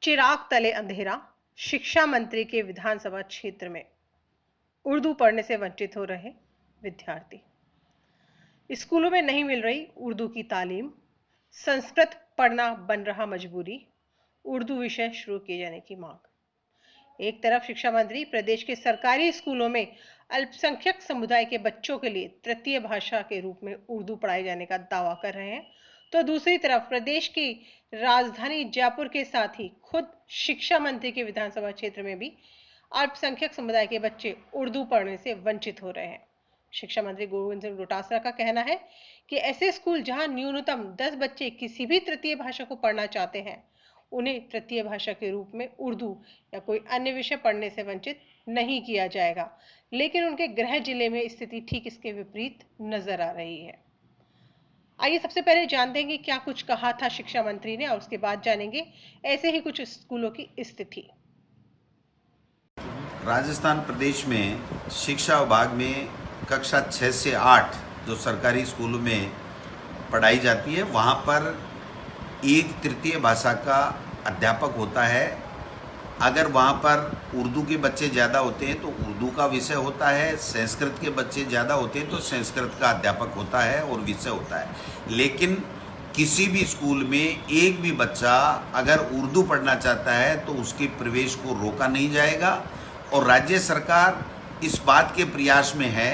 चिराग तले अंधेरा, शिक्षा मंत्री के विधानसभा क्षेत्र में उर्दू पढ़ने से वंचित हो रहे विद्यार्थी। स्कूलों में नहीं मिल रही उर्दू की तालीम, संस्कृत पढ़ना बन रहा मजबूरी, उर्दू विषय शुरू किए जाने की मांग। एक तरफ शिक्षा मंत्री प्रदेश के सरकारी स्कूलों में अल्पसंख्यक समुदाय के बच्चों के लिए तृतीय भाषा के रूप में उर्दू पढ़ाए जाने का दावा कर रहे हैं, तो दूसरी तरफ प्रदेश की राजधानी जयपुर के साथ ही खुद शिक्षा मंत्री के विधानसभा क्षेत्र में भी अल्पसंख्यक समुदाय के बच्चे उर्दू पढ़ने से वंचित हो रहे हैं। शिक्षा मंत्री गोविंद सिंह डोटासरा का कहना है कि ऐसे स्कूल जहां न्यूनतम 10 बच्चे किसी भी तृतीय भाषा को पढ़ना चाहते हैं, उन्हें तृतीय भाषा के रूप में उर्दू या कोई अन्य विषय पढ़ने से वंचित नहीं किया जाएगा। लेकिन उनके गृह जिले में स्थिति ठीक इसके विपरीत नजर आ रही है। आइए सबसे पहले जानते हैं कि क्या कुछ कहा था शिक्षा मंत्री ने और उसके बाद जानेंगे ऐसे ही कुछ स्कूलों की स्थिति। राजस्थान प्रदेश में शिक्षा विभाग में कक्षा 6 से 8 जो सरकारी स्कूलों में पढ़ाई जाती है, वहाँ पर एक तृतीय भाषा का अध्यापक होता है। अगर वहाँ पर उर्दू के बच्चे ज़्यादा होते हैं तो उर्दू का विषय होता है, संस्कृत के बच्चे ज़्यादा होते हैं तो संस्कृत का अध्यापक होता है और विषय होता है। लेकिन किसी भी स्कूल में एक भी बच्चा अगर उर्दू पढ़ना चाहता है तो उसके प्रवेश को रोका नहीं जाएगा। और राज्य सरकार इस बात के प्रयास में है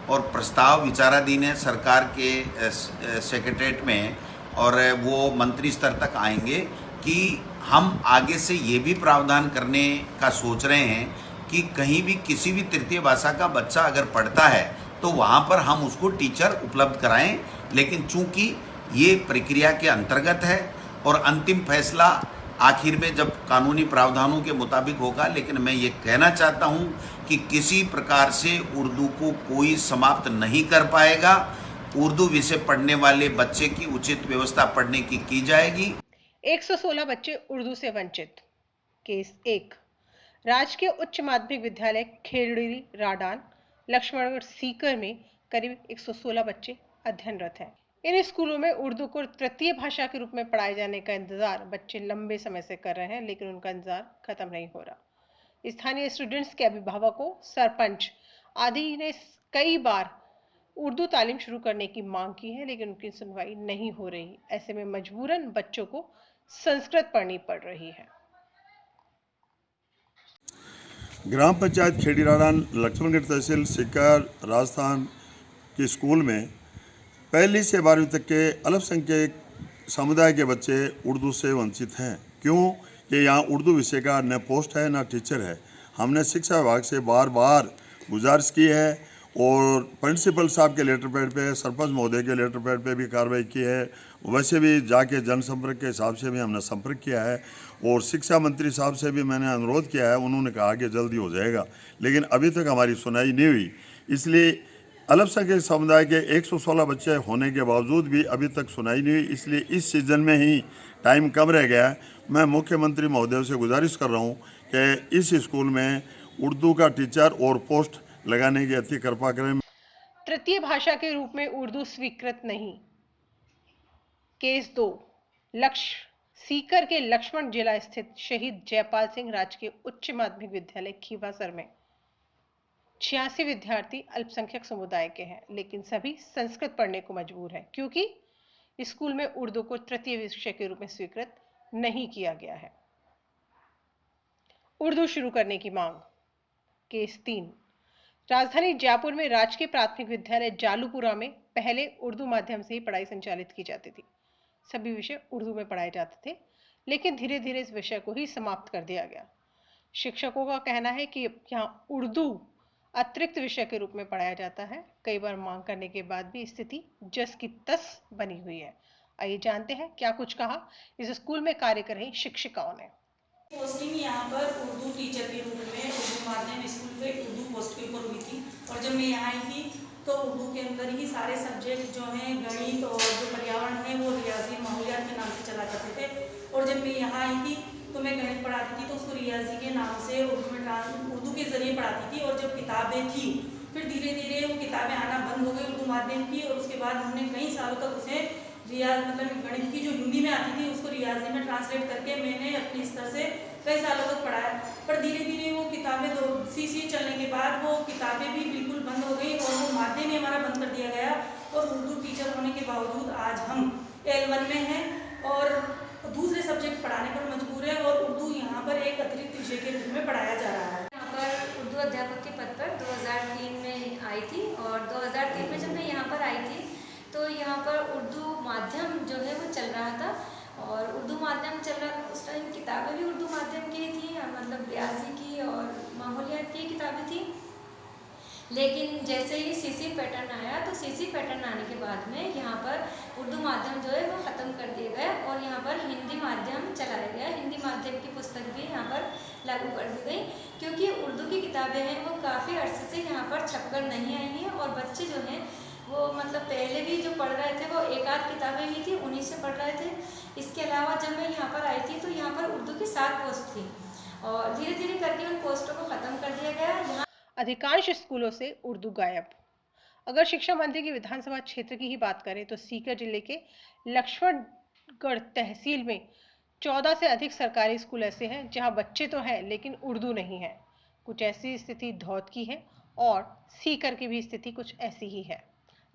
और प्रस्ताव विचाराधीन है सरकार के सेक्रेटरीट में, और वो मंत्री स्तर तक आएंगे कि हम आगे से ये भी प्रावधान करने का सोच रहे हैं कि कहीं भी किसी भी तृतीय भाषा का बच्चा अगर पढ़ता है तो वहाँ पर हम उसको टीचर उपलब्ध कराएं। लेकिन चूंकि ये प्रक्रिया के अंतर्गत है और अंतिम फैसला आखिर में जब कानूनी प्रावधानों के मुताबिक होगा, लेकिन मैं ये कहना चाहता हूँ कि किसी प्रकार से उर्दू को कोई समाप्त नहीं कर पाएगा। उर्दू विषय पढ़ने वाले बच्चे की उचित व्यवस्था पढ़ने की जाएगी। 116 बच्चे उर्दू से वंचित। केस 1, राजकीय उच्च माध्यमिक विद्यालय खेड़ी राडान लक्ष्मणगढ़ सीकर में करीब 116 बच्चे अध्ययनरत हैं। इन स्कूलों में उर्दू को तृतीय भाषा के रूप में पढ़ाए जाने का इंतजार बच्चे लंबे समय से कर रहे हैं, लेकिन उनका इंतजार खत्म नहीं हो रहा। स्थानीय स्टूडेंट्स के अभिभावकों, सरपंच आदि ने कई बार उर्दू तालीम शुरू करने की मांग की है, लेकिन उनकी सुनवाई नहीं हो रही। ऐसे में मजबूरन बच्चों को संस्कृत पढ़नी पड़ रही है। ग्राम पंचायत खेड़ीराड़ा लक्ष्मणगढ़ तहसील सीकर राजस्थान के स्कूल में पहली से 12वीं तक के अल्पसंख्यक समुदाय के बच्चे उर्दू से वंचित हैं। क्यों कि यहाँ उर्दू विषय का न पोस्ट है न टीचर है। हमने शिक्षा विभाग से बार बार गुजारिश की है और प्रिंसिपल साहब के लेटर पैड पे, सरपंच महोदय के लेटर पैड पे भी कार्रवाई की है। वैसे भी जाके जनसंपर्क के हिसाब से भी हमने संपर्क किया है और शिक्षा मंत्री साहब से भी मैंने अनुरोध किया है। उन्होंने कहा कि जल्दी हो जाएगा, लेकिन अभी तक हमारी सुनाई नहीं हुई। इसलिए अल्पसंख्यक समुदाय के 116 बच्चे होने के बावजूद भी अभी तक सुनाई नहीं हुई। इसलिए इस सीज़न में ही टाइम कम रह गया है। मैं मुख्यमंत्री महोदय से गुजारिश कर रहा हूँ कि इस स्कूल में उर्दू का टीचर और पोस्ट लगाने की अति कृपा करें। तृतीय भाषा के रूप में उर्दू स्वीकृत नहीं। केस 2, सीकर के लक्ष्मण जिला स्थित शहीद जयपाल सिंह राजकीय उच्च माध्यमिक विद्यालय खीवासर में 86 विद्यार्थी अल्पसंख्यक समुदाय के हैं, लेकिन सभी संस्कृत पढ़ने को मजबूर हैं क्योंकि स्कूल में उर्दू को तृतीय विषय के रूप में स्वीकृत नहीं किया गया है। उर्दू शुरू करने की मांग। केस 3, राजधानी जयपुर में राजकीय प्राथमिक विद्यालय जालूपुरा में पहले उर्दू माध्यम से ही पढ़ाई संचालित की जाती थी। सभी विषय उर्दू में पढ़ाए जाते थे, लेकिन धीरे धीरे इस विषय को ही समाप्त कर दिया गया। शिक्षकों का कहना है कि यहाँ उर्दू अतिरिक्त विषय के रूप में पढ़ाया जाता है। कई बार मांग करने के बाद भी स्थिति जस की तस बनी हुई है। आइए जानते हैं क्या कुछ कहा इस स्कूल में कार्य कर रही शिक्षिकाओं ने। पोस्टिंग यहाँ पर उर्दू टीचर के रूप में उर्दू माध्यम स्कूल पे उर्दू पोस्ट के ऊपर हुई थी, और जब मैं यहाँ आई थी तो उर्दू के अंदर ही सारे सब्जेक्ट जो हैं गणित और जो पर्यावरण है वो रियाजी माहौलियात के नाम से चला करते थे। और जब मैं यहाँ आई थी तो मैं गणित पढ़ाती थी तो उसको रियाजी के नाम से उर्दू के जरिए पढ़ाती थी। और जब किताबें थी फिर धीरे धीरे वो किताबें आना बंद हो गई उर्दू माध्यम की, और उसके बाद हमने कई सालों तक उसे मतलब गणित की जो हिंदी में आती थी उसको रियाजी में ट्रांसलेट करके मैंने अपने स्तर से कई सालों तक पढ़ाया। पर धीरे धीरे वो किताबें सीसी चलने के बाद वो किताबें भी बिल्कुल बंद हो गई और वो माध्यम ही हमारा बंद कर दिया गया। और उर्दू टीचर होने के बावजूद आज हम L1 में हैं और दूसरे सब्जेक्ट पढ़ाने पर मजबूर है और उर्दू यहाँ पर एक अतिरिक्त विषय के रूप में पढ़ाया जा रहा है। यहाँ पर उर्दू अध्यापक के पद पर 2003 में आई थी और 2003 में जब मैं यहाँ पर आई थी तो यहाँ पर उर्दू माध्यम जो है वो चल रहा था और उर्दू माध्यम चल रहा था। उस टाइम किताबें भी उर्दू माध्यम की थी, मतलब रियाजी की और माहौलियात की किताबें थी। लेकिन जैसे ही सीसी पैटर्न आया तो सीसी पैटर्न आने के बाद में यहाँ पर उर्दू माध्यम जो है वो ख़त्म कर दिया गया और यहाँ पर हिंदी माध्यम चलाया गया। हिंदी माध्यम की पुस्तक भी यहाँ पर लागू कर दी गई क्योंकि उर्दू की किताबें हैं वो काफ़ी अरसे से यहाँ पर छपकर नहीं आई हैं और बच्चे जो हैं वो मतलब पहले भी जो पढ़ रहे थे वो एक आध किताबें ही थी, उन्हीं से पढ़ रहे थे। इसके अलावा जब मैं यहाँ पर आई थी तो यहाँ पर उर्दू की 7 पोस्ट थी और धीरे धीरे करके उन पोस्टों को ख़त्म कर दिया गया। अधिकांश स्कूलों से उर्दू गायब। अगर शिक्षा मंत्री की विधानसभा क्षेत्र की ही बात करें तो सीकर जिले के लक्ष्मणगढ़ तहसील में 14 से अधिक सरकारी स्कूल ऐसे हैं जहां बच्चे तो हैं लेकिन उर्दू नहीं है। कुछ ऐसी स्थिति धौत की है और सीकर की भी स्थिति कुछ ऐसी ही है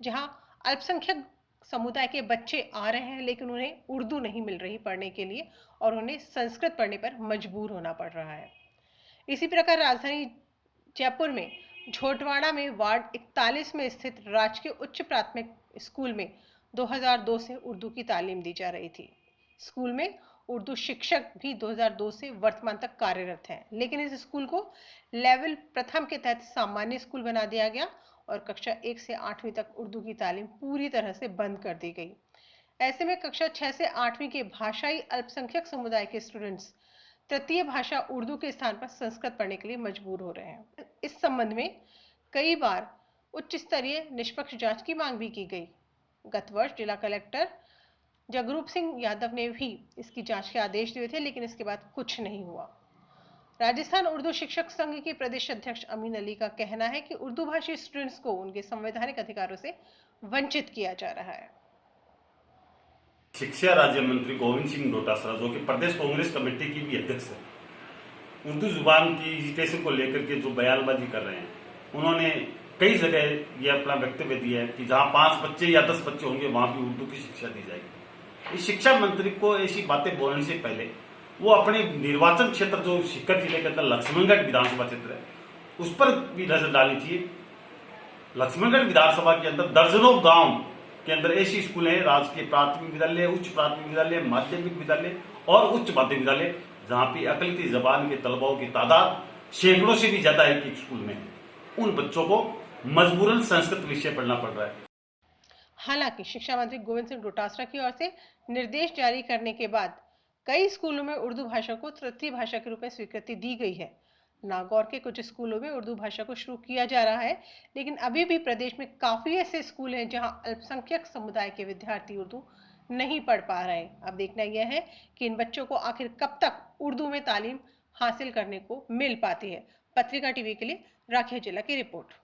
जहां अल्पसंख्यक समुदाय के बच्चे आ रहे हैं लेकिन उन्हें उर्दू नहीं मिल रही पढ़ने के लिए और उन्हें संस्कृत पढ़ने पर मजबूर होना पड़ रहा है। इसी प्रकार राजधानी जयपुर में झोटवाड़ा में वार्ड 41 में स्थित राजकीय उच्च प्राथमिक स्कूल में 2002 से उर्दू की तालीम दी जा रही थी। स्कूल में उर्दू शिक्षक भी 2002 से वर्तमान तक कार्यरत हैं, लेकिन इस स्कूल को लेवल प्रथम के तहत सामान्य स्कूल बना दिया गया और कक्षा 1 से 8वीं तक उर्दू की तालीम पूरी तरह से बंद कर दी गई। ऐसे में कक्षा 6 से 8वीं के भाषाई अल्पसंख्यक समुदाय के स्टूडेंट्स तृतीय भाषा उर्दू के स्थान पर संस्कृत पढ़ने के लिए मजबूर हो रहे हैं। इस संबंध में कई बार उच्च स्तरीय निष्पक्ष जांच की मांग भी की गई। गत वर्ष जिला कलेक्टर जगरूप सिंह यादव ने भी इसकी जांच के आदेश दिए थे, लेकिन इसके बाद कुछ नहीं हुआ। राजस्थान उर्दू शिक्षक संघ के प्रदेश अध्यक्ष अमीन अली का कहना है कि उर्दू भाषी स्टूडेंट्स को उनके संवैधानिक अधिकारों से वंचित किया जा रहा है। शिक्षा राज्य मंत्री गोविंद सिंह डोटासरा जो कि प्रदेश कांग्रेस कमेटी की भी अध्यक्ष है, उर्दू जुबान की एजिटेशन को लेकर के जो बयानबाजी कर रहे हैं, उन्होंने कई जगह ये अपना वक्तव्य दिया है कि जहां 5 बच्चे या 10 बच्चे होंगे वहां भी उर्दू की शिक्षा दी जाएगी। इस शिक्षा मंत्री को ऐसी बातें बोलने से पहले वो अपने निर्वाचन क्षेत्र जो सीकर जिले के अंदर लक्ष्मणगढ़ विधानसभा क्षेत्र है उस पर भी नजर डालनी चाहिए। लक्ष्मणगढ़ विधानसभा के अंदर दर्जनों गांव के अंदर ऐसी स्कूल है, राजकीय प्राथमिक विद्यालय, उच्च प्राथमिक विद्यालय, माध्यमिक विद्यालय और उच्च माध्यमिक विद्यालय, जहां पे अकलिती जबान के तलबाओं की तादाद सैकड़ों से भी ज्यादा है कि स्कूल में उन बच्चों को मजबूरन संस्कृत विषय पढ़ना पड़ रहा है। हालांकि शिक्षा मंत्री गोविंद सिंह डोटासरा की ओर से निर्देश जारी करने के बाद कई स्कूलों में उर्दू भाषा को तृतीय भाषा के रूप में स्वीकृति दी गई है। नागौर के कुछ स्कूलों में उर्दू भाषा को शुरू किया जा रहा है, लेकिन अभी भी प्रदेश में काफी ऐसे स्कूल हैं जहां अल्पसंख्यक समुदाय के विद्यार्थी उर्दू नहीं पढ़ पा रहे। अब देखना यह है कि इन बच्चों को आखिर कब तक उर्दू में तालीम हासिल करने को मिल पाती है। पत्रिका टीवी के लिए राखिया जिला की रिपोर्ट।